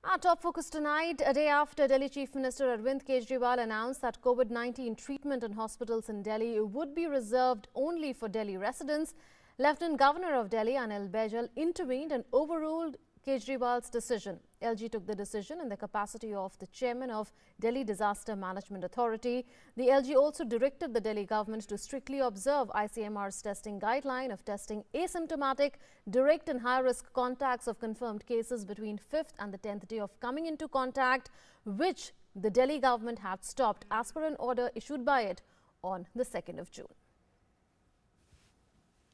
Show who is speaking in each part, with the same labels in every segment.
Speaker 1: Our top focus tonight, a day after Delhi Chief Minister Arvind Kejriwal announced that COVID-19 treatment in hospitals in Delhi would be reserved only for Delhi residents, Lieutenant Governor of Delhi Anil Baijal intervened and overruled Kejriwal's decision. LG took the decision in the capacity of the chairman of Delhi Disaster Management Authority. The LG also directed the Delhi government to strictly observe ICMR's testing guideline of testing asymptomatic, direct and high-risk contacts of confirmed cases between 5th and the 10th day of coming into contact, which the Delhi government had stopped as per an order issued by it on the 2nd of June.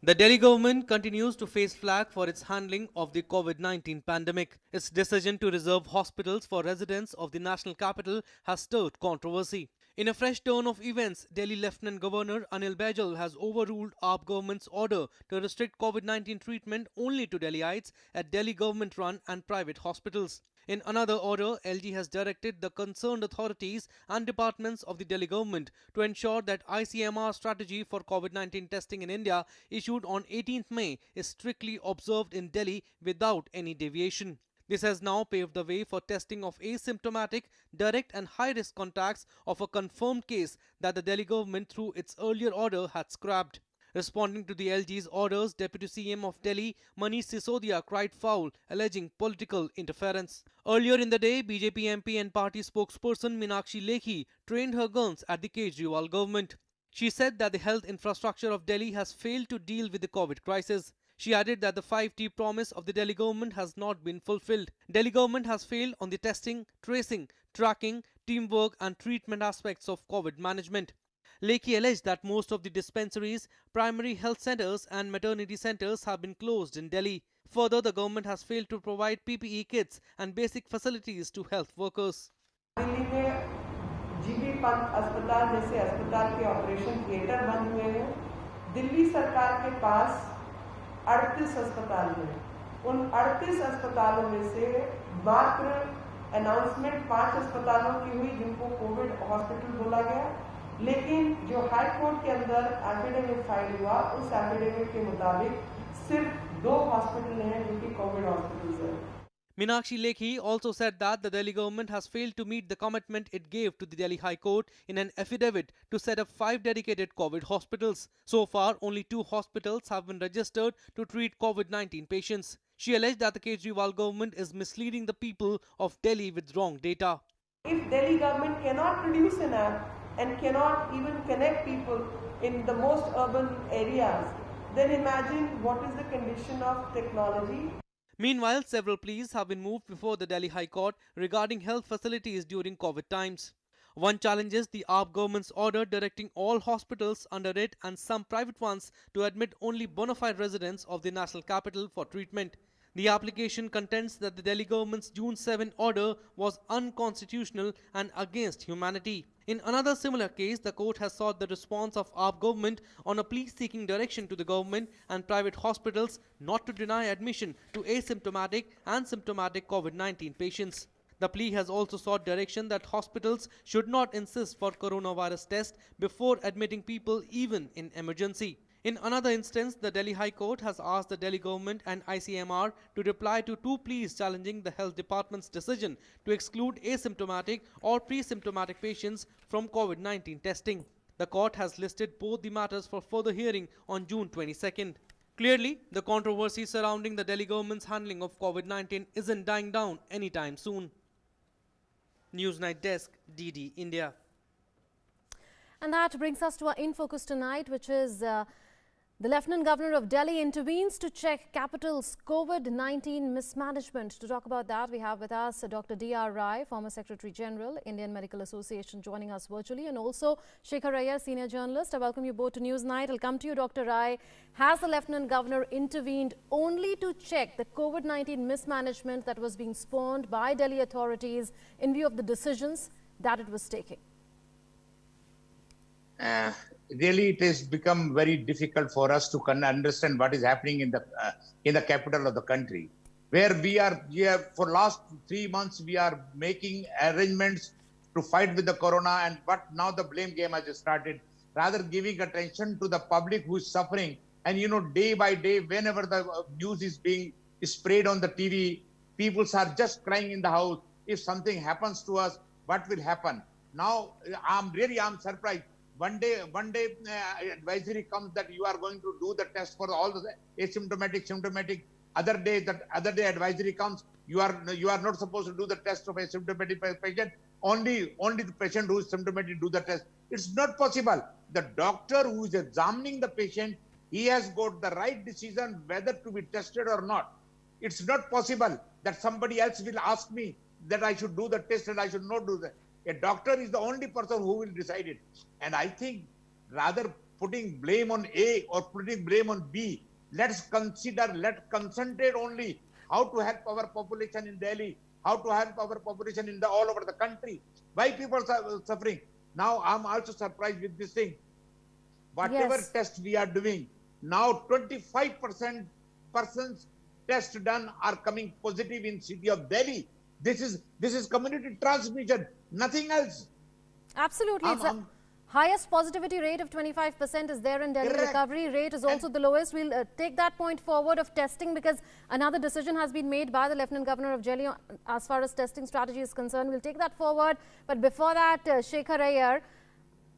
Speaker 2: The Delhi government continues to face flack for its handling of the COVID-19 pandemic. Its decision to reserve hospitals for residents of the national capital has stirred controversy. In a fresh turn of events, Delhi Lieutenant Governor Anil Baijal has overruled AAP government's order to restrict COVID-19 treatment only to Delhiites at Delhi government-run and private hospitals. In another order, LG has directed the concerned authorities and departments of the Delhi government to ensure that ICMR strategy for COVID-19 testing in India issued on 18th May is strictly observed in Delhi without any deviation. This has now paved the way for testing of asymptomatic, direct and high-risk contacts of a confirmed case that the Delhi government through its earlier order had scrapped. Responding to the LG's orders, Deputy CM of Delhi, Manish Sisodia, cried foul, alleging political interference. Earlier in the day, BJP MP and party spokesperson Meenakshi Lekhi trained her guns at the Kejriwal government. She said that the health infrastructure of Delhi has failed to deal with the COVID crisis. She added that the 5T promise of the Delhi government has not been fulfilled. Delhi government has failed on the testing, tracing, tracking, teamwork and treatment aspects of COVID management. Lekhi alleged that most of the dispensaries, primary health centers and maternity centers have been closed in Delhi. Further, the government has failed to provide PPE kits and basic facilities to health workers.
Speaker 3: Delhi में GB Pant अस्पताल जैसे अस्पताल के operation theatre बंद हुए हैं। दिल्ली सरकार के पास 38 अस्पताल हैं। उन 38 अस्पतालों में से मात्र अनाउंसमेंट 5 अस्पतालों की हुई जिनको कोविड हॉस्पिटल बोला गया, लेकिन जो हाई कोर्ट के अंदर एफिडेविट फाइल हुआ उस एफिडेविट के मुताबिक सिर्फ 2 हॉस्पिटल हैं जो कि कोविड हॉस्पिटल्स हैं।
Speaker 2: Meenakshi Lekhi also said that the Delhi government has failed to meet the commitment it gave to the Delhi High Court in an affidavit to set up 5 dedicated COVID hospitals. So far, only 2 hospitals have been registered to treat COVID-19 patients. She alleged that the Kejriwal government is misleading the people of Delhi with wrong data.
Speaker 3: If Delhi government cannot produce an app and cannot even connect people in the most urban areas, then imagine what is the condition of technology.
Speaker 2: Meanwhile, several pleas have been moved before the Delhi High Court regarding health facilities during COVID times. One challenges the AAP government's order directing all hospitals under it and some private ones to admit only bona fide residents of the national capital for treatment. The application contends that the Delhi government's June 7 order was unconstitutional and against humanity. In another similar case, the court has sought the response of AAP government on a plea seeking direction to the government and private hospitals not to deny admission to asymptomatic and symptomatic COVID-19 patients. The plea has also sought direction that hospitals should not insist for coronavirus test before admitting people even in emergency. In another instance, the Delhi High Court has asked the Delhi government and ICMR to reply to 2 pleas challenging the health department's decision to exclude asymptomatic or pre-symptomatic patients from COVID-19 testing. The court has listed both the matters for further hearing on June 22nd. Clearly, the controversy surrounding the Delhi government's handling of COVID-19 isn't dying down anytime soon. Newsnight Desk, DD India.
Speaker 1: And that brings us to our In Focus tonight, which is the Lieutenant Governor of Delhi intervenes to check capital's COVID-19 mismanagement. To talk about that, we have with us Dr. D.R. Rai, former Secretary General, Indian Medical Association, joining us virtually, and also Shekhar Iyer, senior journalist. I welcome you both to Newsnight. I'll come to you, Dr. Rai. Has the Lieutenant Governor intervened only to check the COVID-19 mismanagement that was being spawned by Delhi authorities in view of the decisions that it was taking?
Speaker 4: Really, it has become very difficult for us to understand what is happening in the capital of the country, where we are for last 3 months we are making arrangements to fight with the corona, but now the blame game has started, rather giving attention to the public who is suffering. And day by day, whenever the news is being sprayed on the TV, People are just crying in the house. If something happens to us, what will happen? Now, I'm surprised. One day, advisory comes that you are going to do the test for all the asymptomatic, symptomatic. Other day advisory comes. You are not supposed to do the test of asymptomatic patient. Only the patient who is symptomatic do the test. It's not possible. The doctor who is examining the patient, he has got the right decision whether to be tested or not. It's not possible that somebody else will ask me that I should do the test and I should not do that. A doctor is the only person who will decide it. And I think rather putting blame on A or putting blame on B, let's concentrate only how to help our population in Delhi, how to help our population in all over the country. Why people are suffering? Now I'm also surprised with this thing. Whatever
Speaker 1: Yes.
Speaker 4: test we are doing, now 25% persons test done are coming positive in city of Delhi. This is community transmission, nothing else.
Speaker 1: Absolutely. It's the highest positivity rate of 25% is there in Delhi.
Speaker 4: Correct.
Speaker 1: Recovery rate is also the lowest. We'll take that point forward of testing, because another decision has been made by the Lieutenant Governor of Delhi as far as testing strategy is concerned. We'll take that forward. But before that, Shekhar Iyer,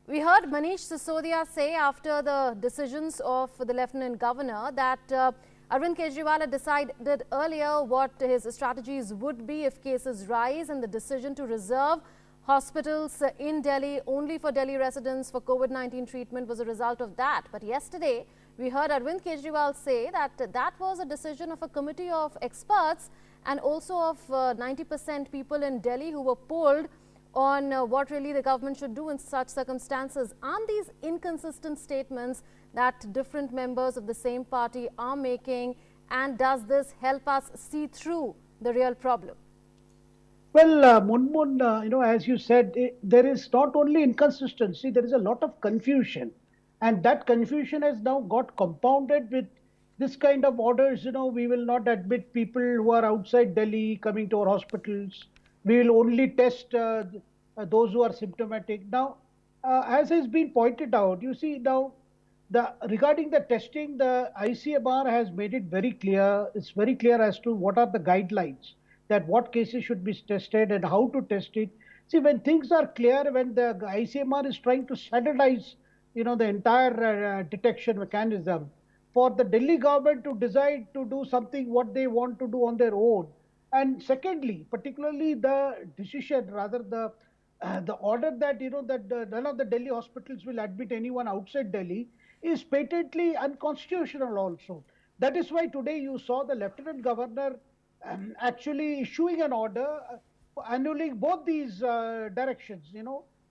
Speaker 1: we heard Manish Sisodia say after the decisions of the Lieutenant Governor that Arvind Kejriwal had decided earlier what his strategies would be if cases rise, and the decision to reserve hospitals in Delhi only for Delhi residents for COVID-19 treatment was a result of that. But yesterday, we heard Arvind Kejriwal say that that was a decision of a committee of experts and also of 90% people in Delhi who were polled on what really the government should do in such circumstances. Aren't these inconsistent statements that different members of the same party are making, and does this help us see through the real problem?
Speaker 5: Well, Munmun, as you said, there is not only inconsistency, there is a lot of confusion. And that confusion has now got compounded with this kind of orders. We will not admit people who are outside Delhi coming to our hospitals. We will only test those who are symptomatic. Now, as has been pointed out, you see now, regarding the testing, the ICMR has made it very clear. It's very clear as to what are the guidelines, that what cases should be tested and how to test it. See, when things are clear, when the ICMR is trying to standardize, the entire detection mechanism, for the Delhi government to decide to do something what they want to do on their own. And secondly, particularly the decision, rather the order that none of the Delhi hospitals will admit anyone outside Delhi is patently unconstitutional also. That is why today you saw the Lieutenant Governor actually issuing an order annulling both these directions.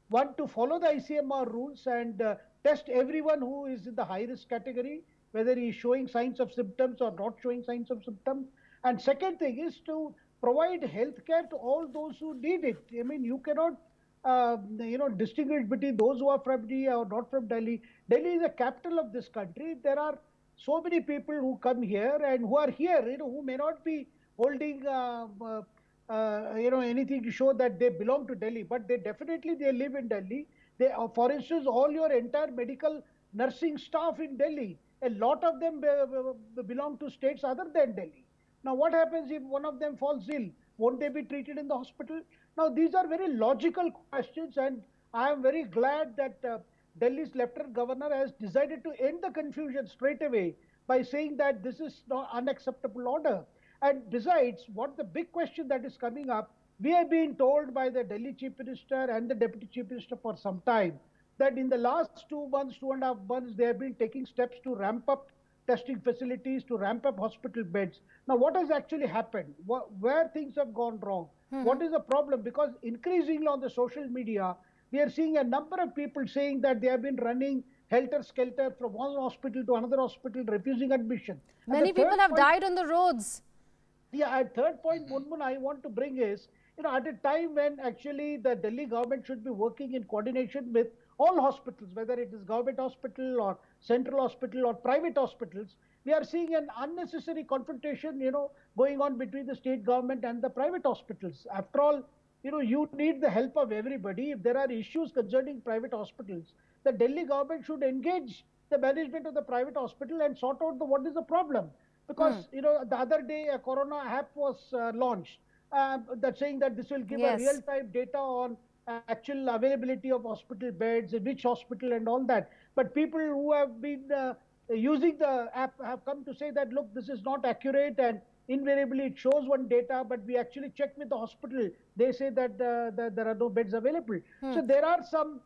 Speaker 5: One, to follow the ICMR rules and test everyone who is in the high risk category, whether he is showing signs of symptoms or not showing signs of symptoms. And second thing is to provide healthcare to all those who need it. I mean, you cannot distinguish between those who are from Delhi or not from Delhi. Delhi is the capital of this country. There are so many people who come here and who are here, who may not be holding, anything to show that they belong to Delhi, but they live in Delhi. They, for instance, all your entire medical nursing staff in Delhi, a lot of them belong to states other than Delhi. Now, what happens if one of them falls ill? Won't they be treated in the hospital? Now, these are very logical questions, and I am very glad that Delhi's Lieutenant Governor has decided to end the confusion straight away by saying that this is not unacceptable order. And besides, what the big question that is coming up, we have been told by the Delhi Chief Minister and the Deputy Chief Minister for some time that in the last 2 months, 2.5 months, they have been taking steps to ramp up testing facilities, to ramp up hospital beds. Now, what has actually happened? Where things have gone wrong? What is the problem? Because increasingly on the social media, we are seeing a number of people saying that they have been running helter-skelter from one hospital to another hospital, refusing admission.
Speaker 1: Many people have died on the roads.
Speaker 5: Yeah, and third point, Munmun, I want to bring is, at a time when actually the Delhi government should be working in coordination with all hospitals, whether it is government hospital or central hospital or private hospitals, we are seeing an unnecessary confrontation, going on between the state government and the private hospitals. After all, you need the help of everybody. If there are issues concerning private hospitals, the Delhi government should engage the management of the private hospital and sort out what is the problem. Because the other day a Corona app was launched that saying that this will give a
Speaker 1: Yes.
Speaker 5: real-time data on actual availability of hospital beds, in which hospital and all that. But people who have been using the app have come to say that, look, this is not accurate, and invariably it shows one data, but we actually checked with the hospital. They say that, there are no beds available. So there are some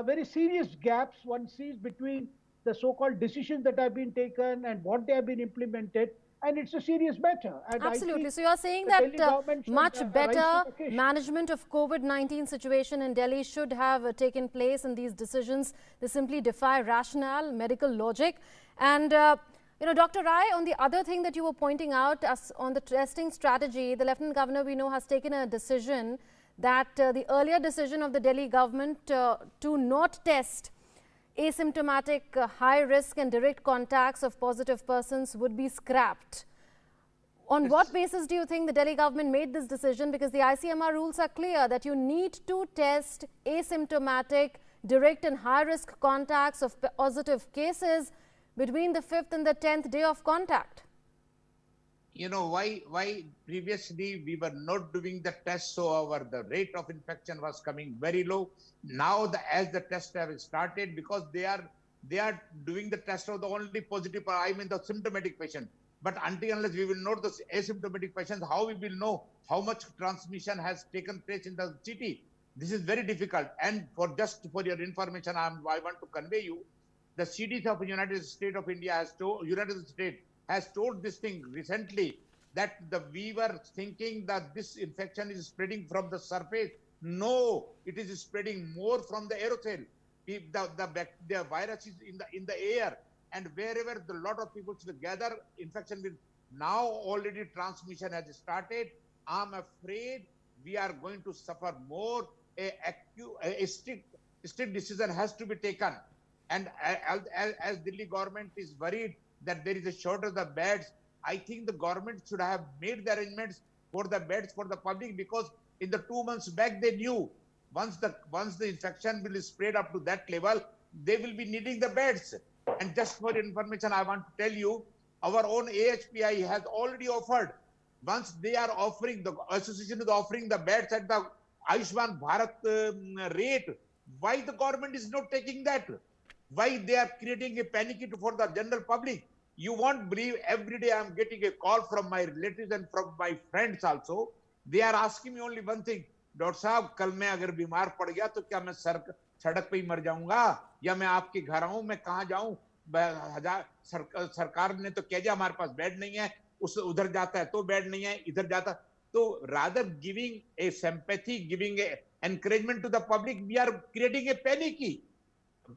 Speaker 5: very serious gaps one sees between the so-called decisions that have been taken and what they have been implemented, and it's a serious matter. And I
Speaker 1: Absolutely.
Speaker 5: think
Speaker 1: So you're saying
Speaker 5: the
Speaker 1: that
Speaker 5: Delhi government should,
Speaker 1: much
Speaker 5: rise to
Speaker 1: better
Speaker 5: the occasion.
Speaker 1: management of COVID-19 situation in Delhi should have taken place, and these decisions, they simply defy rationale, medical logic. And Dr. Rai, on the other thing that you were pointing out as on the testing strategy, the Lieutenant Governor, we know, has taken a decision that the earlier decision of the Delhi government to not test asymptomatic, high risk and direct contacts of positive persons would be scrapped. On what basis do you think the Delhi government made this decision? Because the ICMR rules are clear that you need to test asymptomatic, direct and high risk contacts of positive cases between the 5th and the 10th day of contact.
Speaker 4: You know why previously we were not doing the test, so the rate of infection was coming very low. Now as the tests have started, because they are doing the test of the only positive, I mean the symptomatic patient. But until unless we will know the asymptomatic patients, how we will know how much transmission has taken place in the city? This is very difficult. And for your information, I want to convey you, the CDC of United States of India has told this thing recently, that we were thinking that this infection is spreading from the surface. No, it is spreading more from the aerosol. If the virus is in the air, and wherever the lot of people gather, infection will. Now already transmission has started. I'm afraid we are going to suffer more. A strict decision has to be taken. And as Delhi government is worried that there is a shortage of the beds, I think the government should have made the arrangements for the beds for the public, because in the 2 months back they knew once the infection will spread up to that level, they will be needing the beds. And just for information, I want to tell you, our own AHPI has already offered. Once they are offering, the association is offering the beds at the Ayushman Bharat rate, why the government is not taking that? Why they are creating a panic for the general public? You won't believe, every day I'm getting a call from my relatives and from my friends also. They are asking me only one thing, doctor साहब कल मैं अगर बीमार पड़ गया तो क्या मैं सड़क पे ही मर जाऊंगा, या मैं आपके घर आऊं, मैं कहां जाऊं? सरकार ने तो कह दिया हमारे पास बेड नहीं है, उधर जाता है तो बेड नहीं है, इधर जाता. तो rather giving a sympathy, giving a encouragement to the public, we are creating a panic.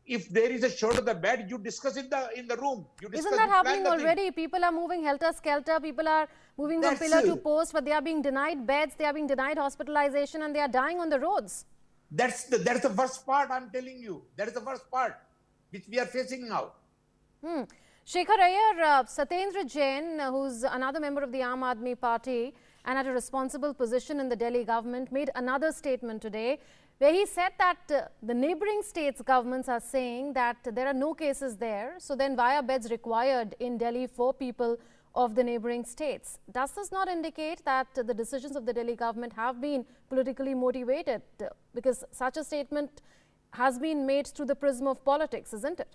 Speaker 4: If there is a short of the bed, you discuss in the room.
Speaker 1: Isn't that happening already? People are moving helter-skelter. People are moving from pillar to post, but they are being denied beds, they are being denied hospitalization, and they are dying on the roads.
Speaker 4: That's the worst part, I'm telling you. That is the worst part, which we are facing now.
Speaker 1: Shekhar Iyer, Satyendra Jain, who's another member of the Aam Aadmi Party and at a responsible position in the Delhi government, made another statement today, where he said that the neighbouring states' governments are saying that there are no cases there, so then why are beds required in Delhi for people of the neighbouring states? Does this not indicate that the decisions of the Delhi government have been politically motivated? Because such a statement has been made through the prism of politics, isn't it?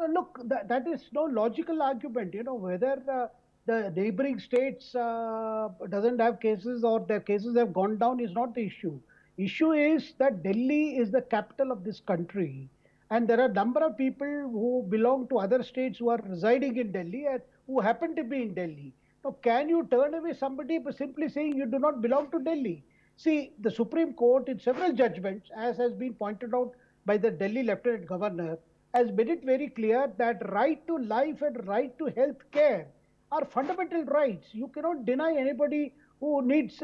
Speaker 5: Look, that is no logical argument. Whether the neighbouring states doesn't have cases or their cases have gone down is not the issue. Issue is that Delhi is the capital of this country, and there are a number of people who belong to other states who are residing in Delhi and who happen to be in Delhi. Now, can you turn away somebody by simply saying you do not belong to Delhi? See, the Supreme Court in several judgments, as has been pointed out by the Delhi Lieutenant Governor, has made it very clear that right to life and right to health care are fundamental rights. You cannot deny anybody who needs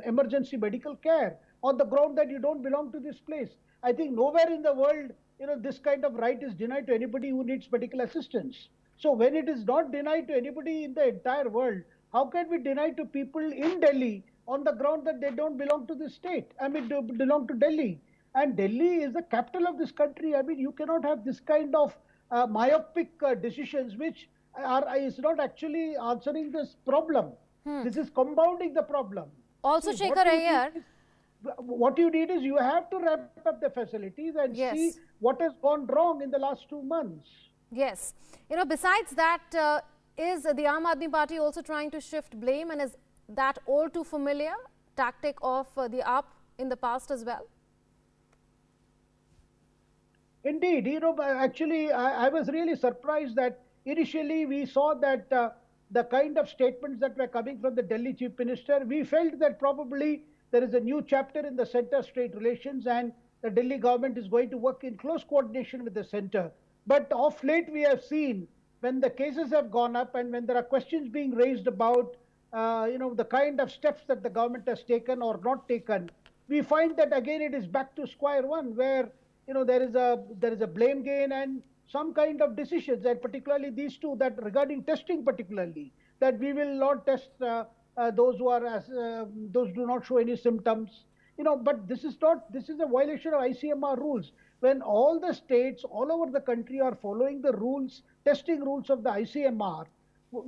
Speaker 5: emergency medical care on the ground that you don't belong to this place. I think nowhere in the world, this kind of right is denied to anybody who needs medical assistance. So when it is not denied to anybody in the entire world, how can we deny to people in Delhi on the ground that they don't belong to this state? I mean, they belong to Delhi. And Delhi is the capital of this country. I mean, you cannot have this kind of myopic decisions, which is not actually answering this problem. This is compounding the problem.
Speaker 1: Also,
Speaker 5: See,
Speaker 1: Shekhar Iyer,
Speaker 5: what you need is you have to ramp up the facilities and
Speaker 1: Yes.
Speaker 5: see what has gone wrong in the last 2 months.
Speaker 1: yes. Besides that, is the Aam Aadmi Party also trying to shift blame, and is that all too familiar tactic of the AAP in the past as well?
Speaker 5: Indeed, actually, I was really surprised that initially we saw that the kind of statements that were coming from the Delhi Chief Minister, we felt that probably there is a new chapter in the center-state relations and the Delhi government is going to work in close coordination with the center. But of late, we have seen when the cases have gone up and when there are questions being raised about, the kind of steps that the government has taken or not taken, we find that again it is back to square one, where there is a blame game and some kind of decisions, and particularly these two, that regarding testing particularly, that we will not test those those do not show any symptoms. But this is a violation of ICMR rules. When all the states all over the country are following the rules, testing rules of the ICMR,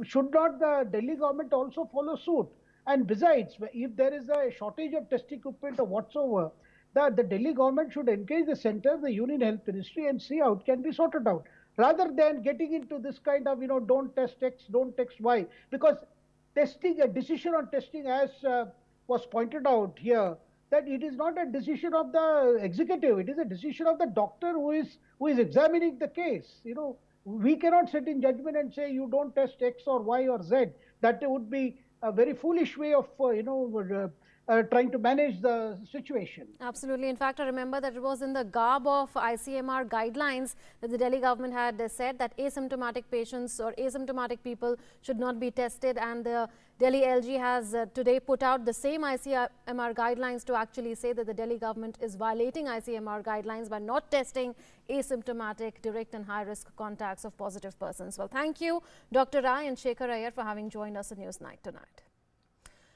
Speaker 5: should not the Delhi government also follow suit? And besides, if there is a shortage of test equipment or whatsoever, the Delhi government should engage the center, the Union Health Ministry, and see how it can be sorted out, rather than getting into this kind of, don't test X, don't test Y. Because a decision on testing, as was pointed out here, that it is not a decision of the executive, it is a decision of the doctor who is examining the case. We cannot sit in judgment and say you don't test X or Y or Z. That would be a very foolish way of trying to manage the situation.
Speaker 1: Absolutely. In fact, I remember that it was in the garb of ICMR guidelines that the Delhi government had said that asymptomatic patients or asymptomatic people should not be tested, and the Delhi LG has today put out the same ICMR guidelines to actually say that the Delhi government is violating ICMR guidelines by not testing asymptomatic, direct and high-risk contacts of positive persons. Well, thank you, Dr. Rai and Shekhar Iyer, for having joined us on Newsnight tonight.